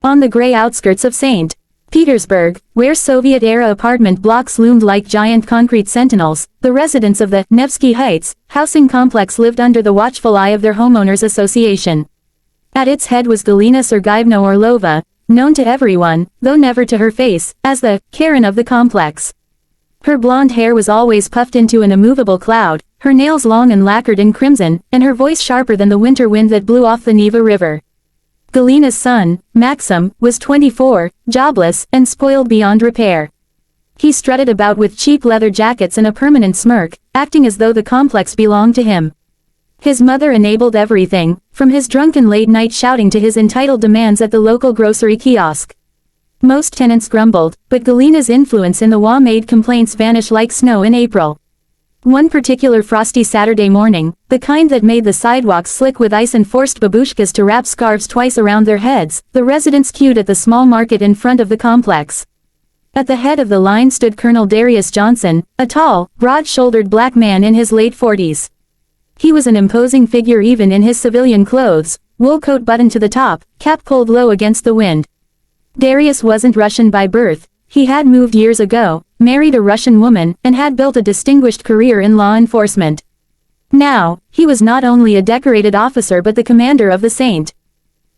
On the gray outskirts of St. Petersburg, where Soviet-era apartment blocks loomed like giant concrete sentinels, the residents of the Nevsky Heights housing complex lived under the watchful eye of their homeowners association. At its head was Galina Sergeyevna Orlova, known to everyone, though never to her face, as the Karen of the complex. Her blonde hair was always puffed into an immovable cloud, her nails long and lacquered in crimson, and her voice sharper than the winter wind that blew off the Neva River. Galina's son, Maxim, was 24, jobless, and spoiled beyond repair. He strutted about with cheap leather jackets and a permanent smirk, acting as though the complex belonged to him. His mother enabled everything, from his drunken late-night shouting to his entitled demands at the local grocery kiosk. Most tenants grumbled, but Galina's influence in the HOA made complaints vanish like snow in April. One particular frosty Saturday morning, the kind that made the sidewalks slick with ice and forced babushkas to wrap scarves twice around their heads, the residents queued at the small market in front of the complex. At the head of the line stood Colonel Darius Johnson, a tall, broad-shouldered black man in his late 40s. He was an imposing figure even in his civilian clothes, wool coat buttoned to the top, cap pulled low against the wind. Darius wasn't Russian by birth. He had moved years ago, married a Russian woman, and had built a distinguished career in law enforcement. Now, he was not only a decorated officer but the commander of the St.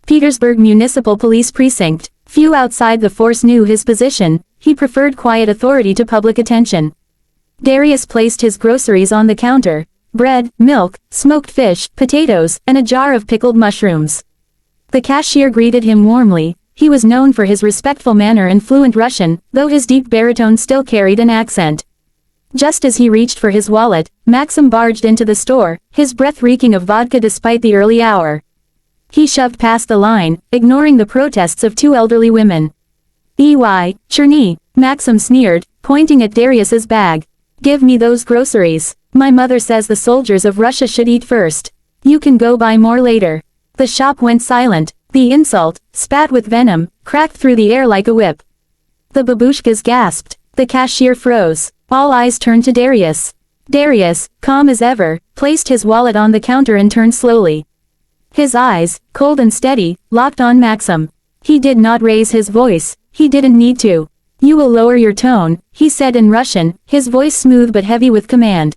Petersburg Municipal Police Precinct. Few outside the force knew his position. He preferred quiet authority to public attention. Darius placed his groceries on the counter: bread, milk, smoked fish, potatoes, and a jar of pickled mushrooms. The cashier greeted him warmly. He was known for his respectful manner and fluent Russian, though his deep baritone still carried an accent. Just as he reached for his wallet, Maxim barged into the store, his breath reeking of vodka despite the early hour. He shoved past the line, ignoring the protests of two elderly women. Cherny, Maxim sneered, pointing at Darius's bag. Give me those groceries. My mother says the soldiers of Russia should eat first. You can go buy more later. The shop went silent. The insult, spat with venom, cracked through the air like a whip. The babushkas gasped. The cashier froze. All eyes turned to Darius. Darius, calm as ever, placed his wallet on the counter and turned slowly. His eyes, cold and steady, locked on Maxim. He did not raise his voice. He didn't need to. You will lower your tone, he said in Russian, his voice smooth but heavy with command.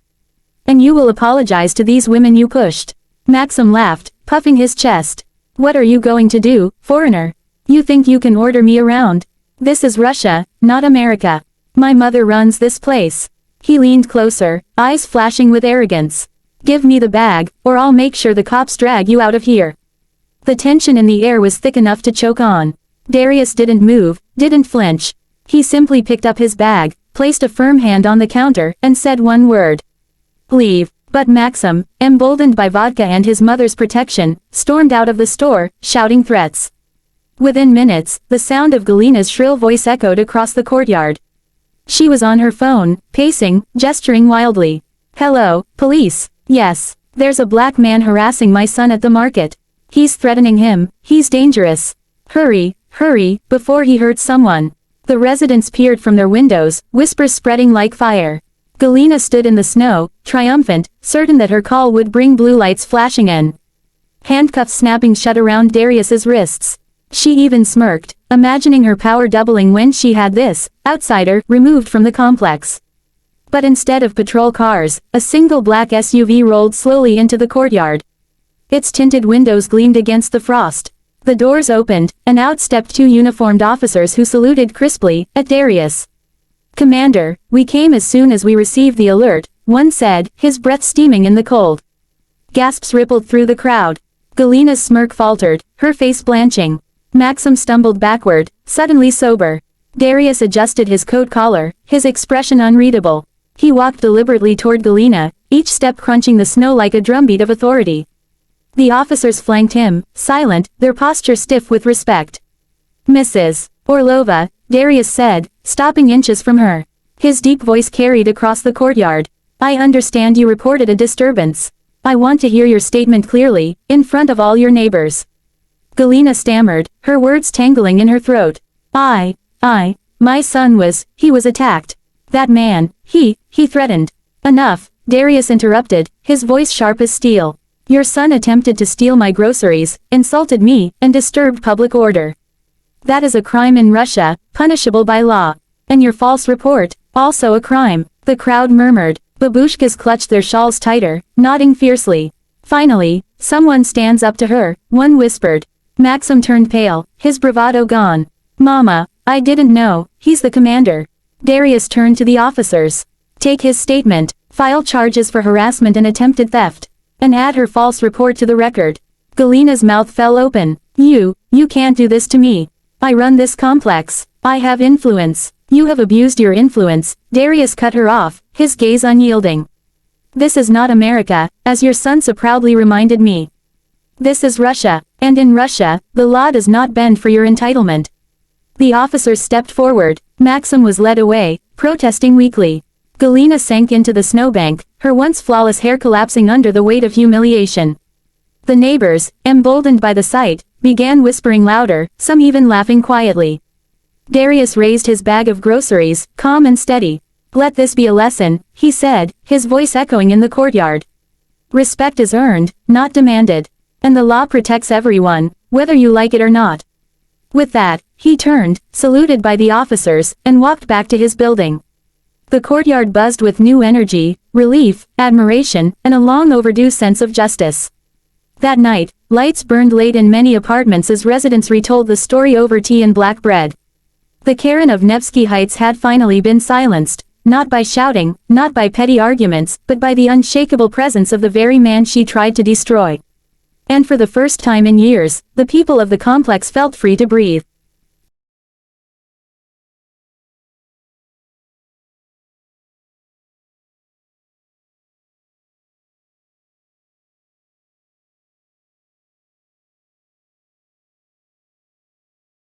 And you will apologize to these women you pushed. Maxim laughed, puffing his chest. What are you going to do, foreigner? You think you can order me around? This is Russia, not America. My mother runs this place. He leaned closer, eyes flashing with arrogance. Give me the bag, or I'll make sure the cops drag you out of here. The tension in the air was thick enough to choke on. Darius didn't move, didn't flinch. He simply picked up his bag, placed a firm hand on the counter, and said one word. Leave. But Maxim, emboldened by vodka and his mother's protection, stormed out of the store, shouting threats. Within minutes, the sound of Galina's shrill voice echoed across the courtyard. She was on her phone, pacing, gesturing wildly. Hello, police. Yes, there's a black man harassing my son at the market. He's threatening him, he's dangerous. Hurry, hurry, before he hurts someone. The residents peered from their windows, whispers spreading like fire. Galina stood in the snow, triumphant, certain that her call would bring blue lights flashing in. Handcuffs snapping shut around Darius's wrists. She even smirked, imagining her power doubling when she had this outsider removed from the complex. But instead of patrol cars, a single black SUV rolled slowly into the courtyard. Its tinted windows gleamed against the frost. The doors opened, and out stepped two uniformed officers who saluted crisply at Darius. Commander, we came as soon as we received the alert, one said, his breath steaming in the cold. Gasps rippled through the crowd. Galina's smirk faltered, her face blanching. Maxim stumbled backward, suddenly sober. Darius adjusted his coat collar, his expression unreadable. He walked deliberately toward Galina, each step crunching the snow like a drumbeat of authority. The officers flanked him, silent, their posture stiff with respect. Mrs. Orlova, Darius said, stopping inches from her. His deep voice carried across the courtyard. I understand you reported a disturbance. I want to hear your statement clearly, in front of all your neighbors. Galina stammered, her words tangling in her throat. My son he was attacked. That man, he threatened. Enough, Darius interrupted, his voice sharp as steel. Your son attempted to steal my groceries, insulted me, and disturbed public order. That is a crime in Russia, punishable by law. And your false report, also a crime. The crowd murmured. Babushkas clutched their shawls tighter, nodding fiercely. Finally, someone stands up to her, one whispered. Maxim turned pale, his bravado gone. Mama, I didn't know, he's the commander. Darius turned to the officers. Take his statement, file charges for harassment and attempted theft. And add her false report to the record. Galina's mouth fell open. You can't do this to me. I run this complex. I have influence. You have abused your influence. Darius cut her off, his gaze unyielding. This is not America, as your son so proudly reminded me. This is Russia, and in Russia, the law does not bend for your entitlement. The officers stepped forward. Maxim was led away, protesting weakly. Galina sank into the snowbank, her once flawless hair collapsing under the weight of humiliation. The neighbors, emboldened by the sight, began whispering louder, some even laughing quietly. Darius raised his bag of groceries, calm and steady. Let this be a lesson, he said, his voice echoing in the courtyard. Respect is earned, not demanded. And the law protects everyone, whether you like it or not. With that, he turned, saluted by the officers, and walked back to his building. The courtyard buzzed with new energy, relief, admiration, and a long overdue sense of justice. That night, lights burned late in many apartments as residents retold the story over tea and black bread. The Karen of Nevsky Heights had finally been silenced, not by shouting, not by petty arguments, but by the unshakable presence of the very man she tried to destroy. And for the first time in years, the people of the complex felt free to breathe.